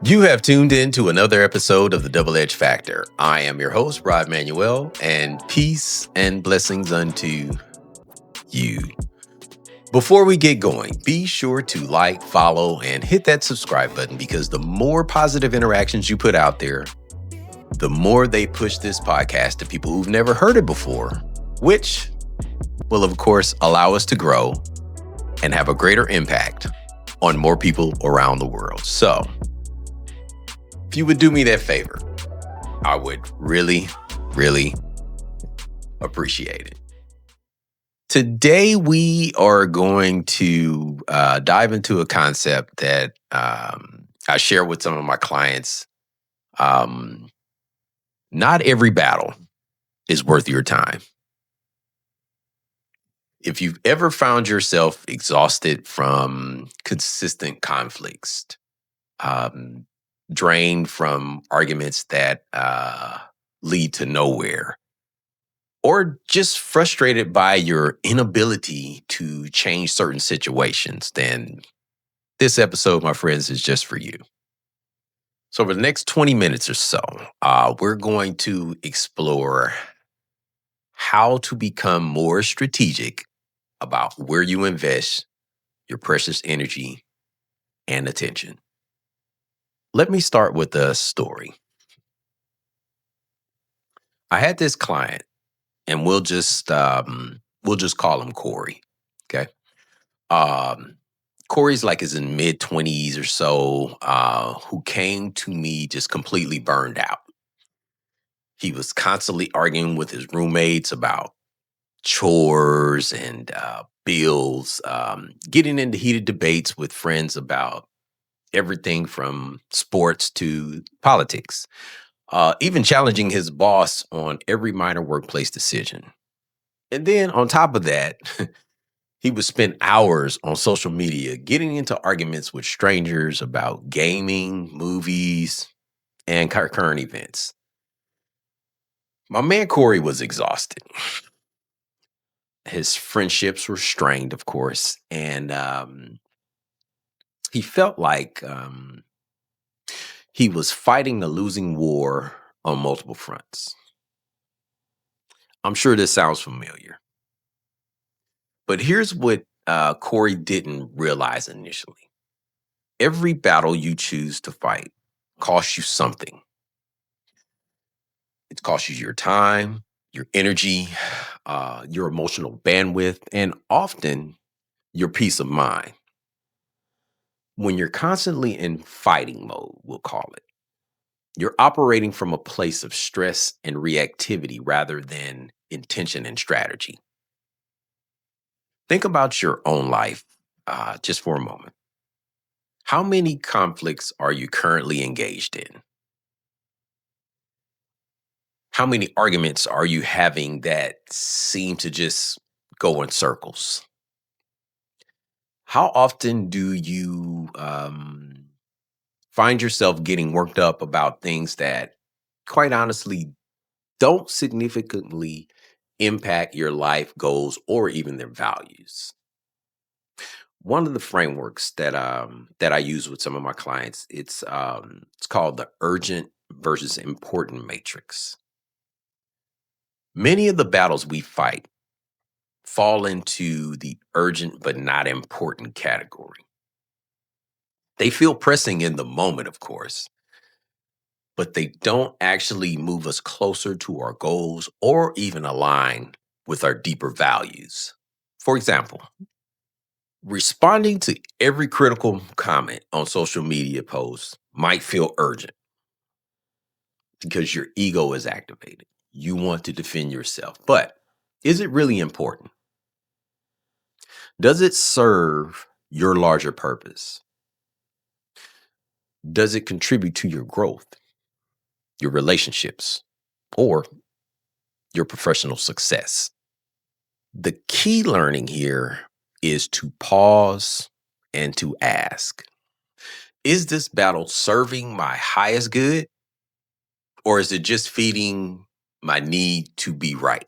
You have tuned in to another episode of the Double Edge Factor. I am your host, Rod Manuel, and peace and blessings unto you. Before we get going, be sure to like, follow, and hit that subscribe button because the more positive interactions you put out there, the more they push this podcast to people who've never heard it before, which will, of course, allow us to grow and have a greater impact on more people around the world. So, if you would do me that favor, I would really, really appreciate it. Today, we are going to dive into a concept that I share with some of my clients. Not every battle is worth your time. If you've ever found yourself exhausted from consistent conflicts, drained from arguments that lead to nowhere, or just frustrated by your inability to change certain situations, then this episode, my friends, is just for you. So, over the next 20 minutes or so, we're going to explore how to become more strategic about where you invest your precious energy and attention. Let me start with a story. I had this client, and we'll just call him Corey. Okay. Corey's like is in mid-20s or so, who came to me just completely burned out. He was constantly arguing with his roommates about chores and bills, getting into heated debates with friends about everything from sports to politics, even challenging his boss on every minor workplace decision. And then on top of that, he would spend hours on social media getting into arguments with strangers about gaming, movies, and current events. My man Corey was exhausted. His friendships were strained, of course, and he felt like he was fighting a losing war on multiple fronts. I'm sure this sounds familiar, but here's what Corey didn't realize initially. Every battle you choose to fight costs you something. It costs you your time, your energy, your emotional bandwidth, and often your peace of mind. When you're constantly in fighting mode, we'll call it, you're operating from a place of stress and reactivity rather than intention and strategy. Think about your own life just for a moment. How many conflicts are you currently engaged in? How many arguments are you having that seem to just go in circles? How often do you find yourself getting worked up about things that, quite honestly, don't significantly impact your life goals or even their values? One of the frameworks that I use with some of my clients, it's called the urgent versus important matrix. Many of the battles we fight fall into the urgent but not important category. They feel pressing in the moment, of course, but they don't actually move us closer to our goals or even align with our deeper values. For example, responding to every critical comment on social media posts might feel urgent because your ego is activated. You want to defend yourself. But is it really important? Does it serve your larger purpose? Does it contribute to your growth, your relationships, or your professional success? The key learning here is to pause and to ask, is this battle serving my highest good? Or is it just feeding my need to be right?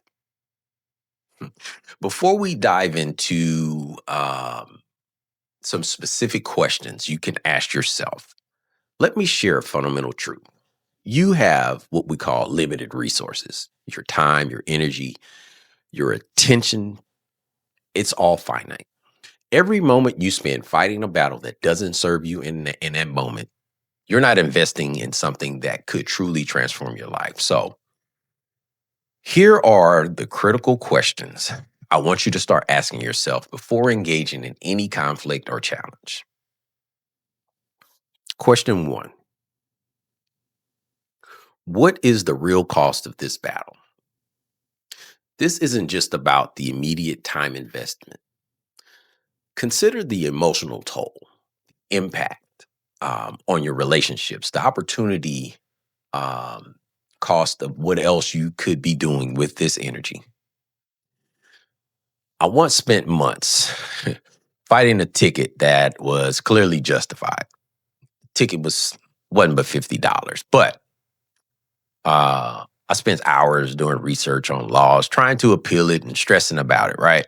Before we dive into some specific questions you can ask yourself, Let me share a fundamental truth. You have what we call limited resources. Your time, your energy, your attention, it's all finite. Every moment you spend fighting a battle that doesn't serve you in that moment, you're not investing in something that could truly transform your life. So, here are the critical questions I want you to start asking yourself before engaging in any conflict or challenge. Question one: what is the real cost of this battle? This isn't just about the immediate time investment. Consider the emotional toll, impact on your relationships, the opportunity um, cost of what else you could be doing with this energy. I once spent months fighting a ticket that was clearly justified. Ticket wasn't but $50, but I spent hours doing research on laws, trying to appeal it and stressing about it. Right,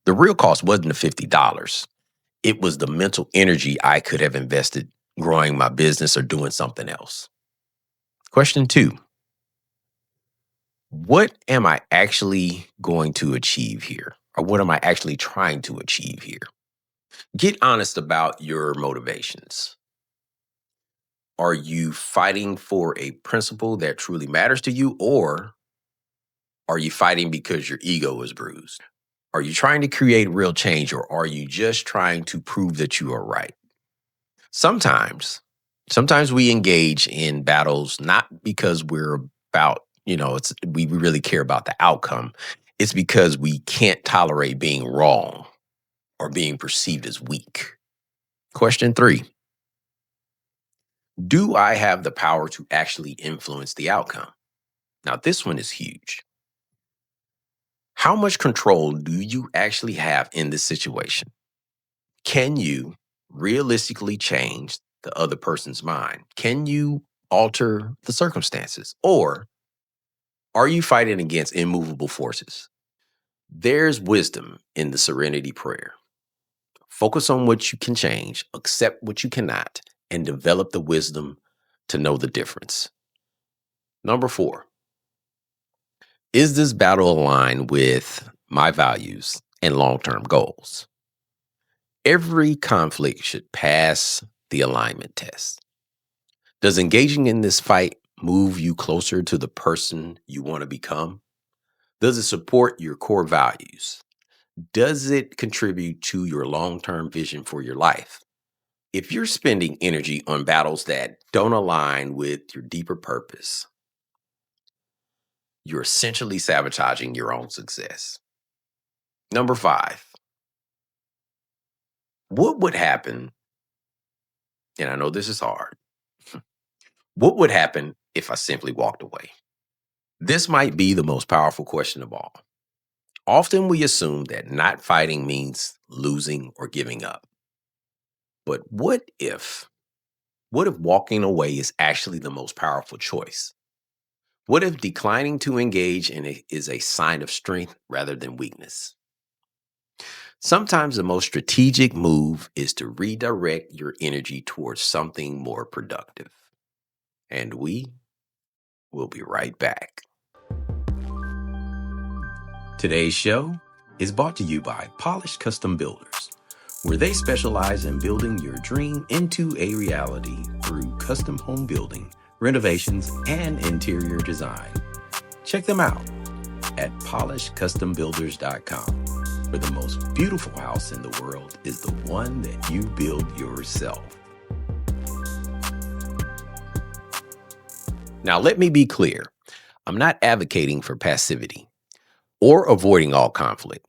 the real cost wasn't the $50. It was the mental energy I could have invested growing my business or doing something else. Question two: what am I actually going to achieve here? Or what am I actually trying to achieve here? Get honest about your motivations. Are you fighting for a principle that truly matters to you, or are you fighting because your ego is bruised? Are you trying to create real change, or are you just trying to prove that you are right? Sometimes, sometimes we engage in battles not because we're about, it's we really care about the outcome. It's because we can't tolerate being wrong or being perceived as weak. Question three: do I have the power to actually influence the outcome? Now, this one is huge. How much control do you actually have in this situation? Can you realistically change the other person's mind? Can you alter the circumstances? Or are you fighting against immovable forces? There's wisdom in the serenity prayer. Focus on what you can change, accept what you cannot, and develop the wisdom to know the difference. Number four: is this battle aligned with my values and long term goals? Every conflict should pass the alignment test. Does engaging in this fight move you closer to the person you want to become? Does it support your core values? Does it contribute to your long term vision for your life? If you're spending energy on battles that don't align with your deeper purpose, you're essentially sabotaging your own success. Number five: what would happen, and I know this is hard, what would happen if I simply walked away? This might be the most powerful question of all. Often we assume that not fighting means losing or giving up. But what if walking away is actually the most powerful choice? What if declining to engage in it is a sign of strength rather than weakness? Sometimes the most strategic move is to redirect your energy towards something more productive. And we will be right back. Today's show is brought to you by Polished Custom Builders, where they specialize in building your dream into a reality through custom home building, renovations, and interior design. Check them out at polishedcustombuilders.com, where the most beautiful house in the world is the one that you build yourself. Now, let me be clear. I'm not advocating for passivity or avoiding all conflict.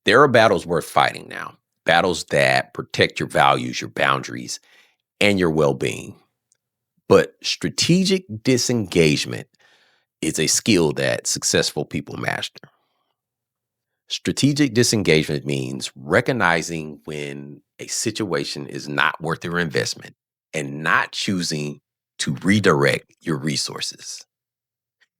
There are battles worth fighting now, battles that protect your values, your boundaries, and your well-being. But strategic disengagement is a skill that successful people master. Strategic disengagement means recognizing when a situation is not worth your investment and not choosing to redirect your resources.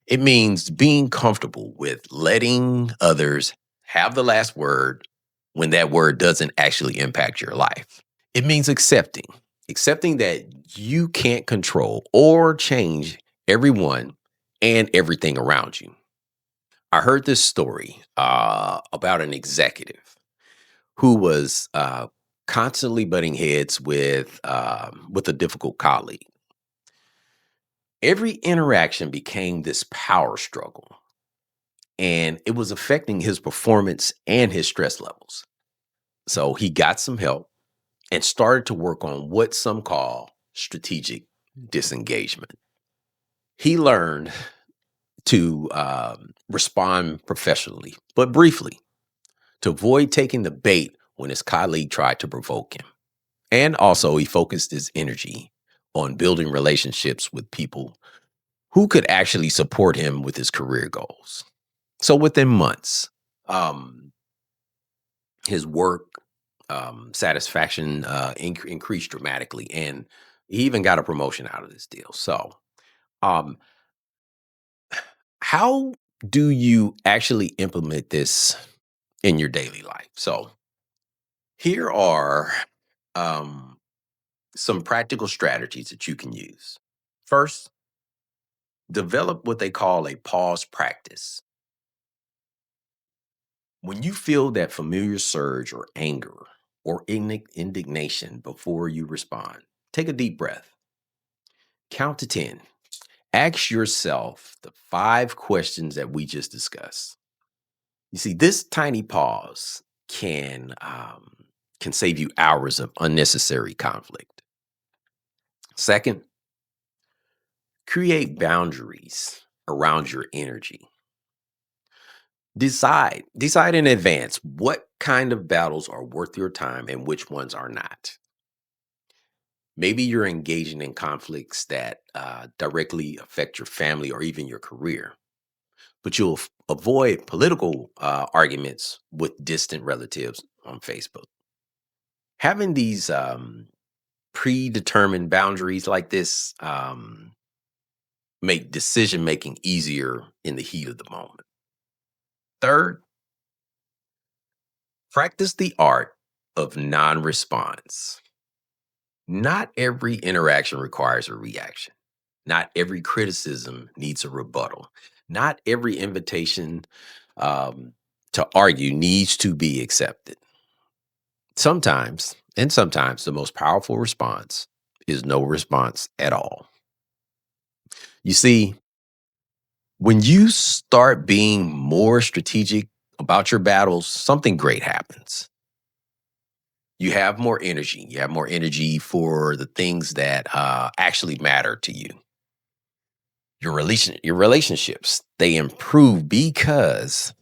It means being comfortable with letting others have the last word when that word doesn't actually impact your life. It means accepting accepting that you can't control or change everyone and everything around you. I heard this story about an executive who was constantly butting heads with a difficult colleague. Every interaction became this power struggle, and it was affecting his performance and his stress levels. So he got some help and started to work on what some call strategic disengagement. He learned to respond professionally, but briefly, to avoid taking the bait when his colleague tried to provoke him. And also, he focused his energy on building relationships with people who could actually support him with his career goals. So within months, um, his work satisfaction increased dramatically, and he even got a promotion out of this deal. So, um, how do you actually implement this in your daily life? So, here are um, some practical strategies that you can use. First, develop what they call a pause practice. When you feel that familiar surge or anger or indignation before you respond, take a deep breath. Count to 10. Ask yourself the 5 questions that we just discussed. You see, this tiny pause can save you hours of unnecessary conflict. Second, create boundaries around your energy. Decide in advance what kind of battles are worth your time and which ones are not. Maybe you're engaging in conflicts that directly affect your family or even your career, but you'll avoid political arguments with distant relatives on Facebook. Having these predetermined boundaries like this make decision making easier in the heat of the moment. Third, practice the art of non response. Not every interaction requires a reaction. Not every criticism needs a rebuttal. Not every invitation to argue needs to be accepted. Sometimes, the most powerful response is no response at all. You see, when you start being more strategic about your battles, something great happens. You have more energy. You have more energy for the things that actually matter to you. Your relationships, they improve because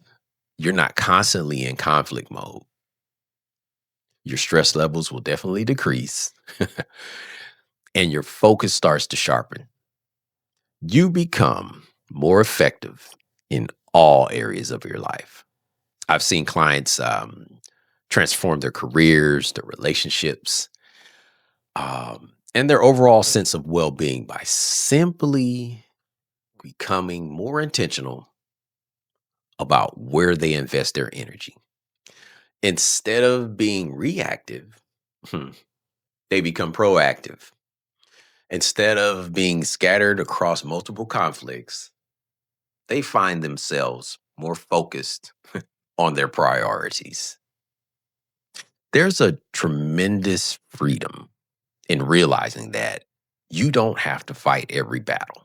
you're not constantly in conflict mode. Your stress levels will definitely decrease and your focus starts to sharpen. You become more effective in all areas of your life. I've seen clients transform their careers, their relationships, and their overall sense of well being by simply becoming more intentional about where they invest their energy. Instead of being reactive, they become proactive. Instead of being scattered across multiple conflicts, they find themselves more focused on their priorities. There's a tremendous freedom in realizing that you don't have to fight every battle.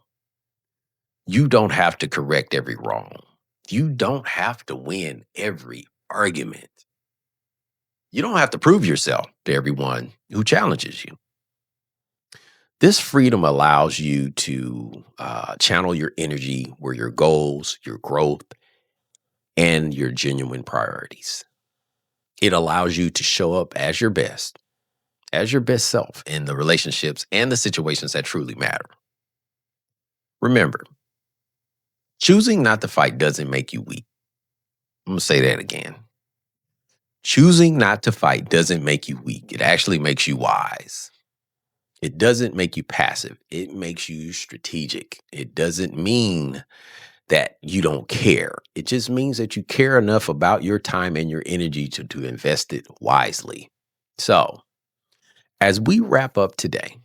You don't have to correct every wrong. You don't have to win every argument. You don't have to prove yourself to everyone who challenges you. This freedom allows you to channel your energy where your goals, your growth, and your genuine priorities. It allows you to show up as your best self in the relationships and the situations that truly matter. Remember, choosing not to fight doesn't make you weak. I'm going to say that again. Choosing not to fight doesn't make you weak. It actually makes you wise. It doesn't make you passive. It makes you strategic. It doesn't mean that you don't care. It just means that you care enough about your time and your energy to invest it wisely. So, As we wrap up today,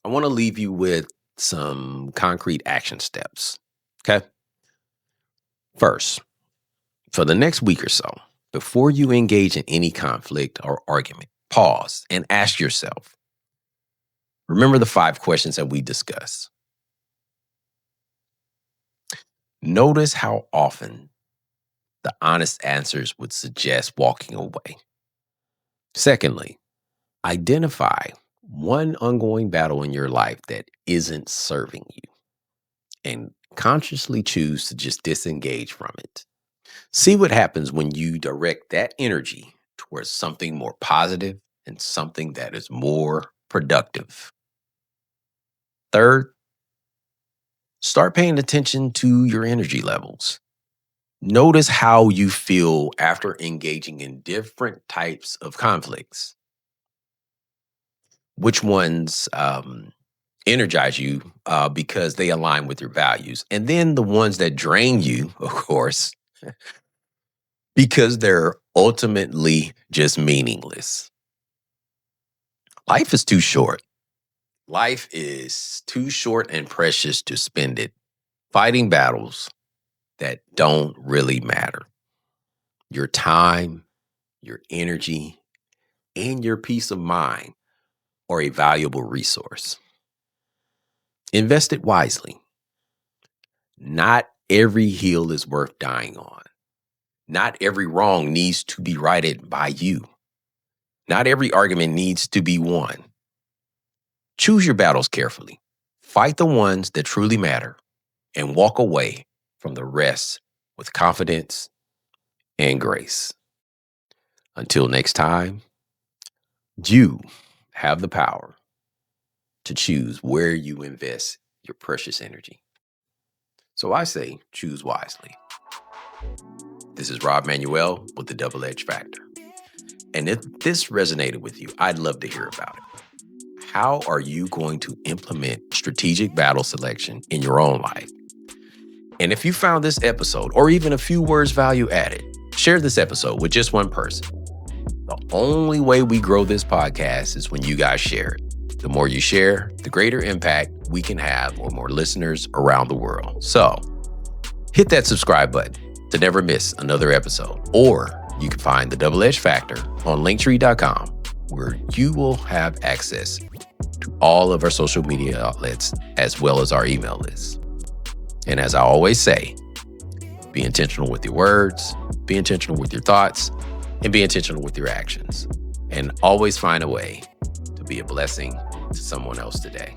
I want to leave you with some concrete action steps. Okay. First, for the next week or so, before you engage in any conflict or argument, pause and ask yourself, remember the 5 questions that we discussed. Notice how often the honest answers would suggest walking away. Secondly, identify one ongoing battle in your life that isn't serving you and consciously choose to just disengage from it. See what happens when you direct that energy towards something more positive and something that is more productive. Third, start paying attention to your energy levels. Notice how you feel after engaging in different types of conflicts. Which ones energize you because they align with your values. And then the ones that drain you, of course, because they're ultimately just meaningless. Life is too short. Life is too short and precious to spend it fighting battles that don't really matter. Your time, your energy, and your peace of mind are a valuable resource. Invest it wisely. Not every hill is worth dying on. Not every wrong needs to be righted by you. Not every argument needs to be won. Choose your battles carefully. Fight the ones that truly matter and walk away from the rest with confidence and grace. Until next time, you have the power to choose where you invest your precious energy. So I say, choose wisely. This is Rob Manuel with the Double Edge Factor. And if this resonated with you, I'd love to hear about it. How are you going to implement strategic battle selection in your own life? And if you found this episode or even a few words value added, share this episode with just one person. The only way we grow this podcast is when you guys share it. The more you share, the greater impact we can have on more listeners around the world. So hit that subscribe button to never miss another episode. Or you can find the Double Edge Factor on linktree.com, where you will have access to all of our social media outlets as well as our email list. And as I always say, be intentional with your words, be intentional with your thoughts, and be intentional with your actions. And always find a way to be a blessing to someone else today.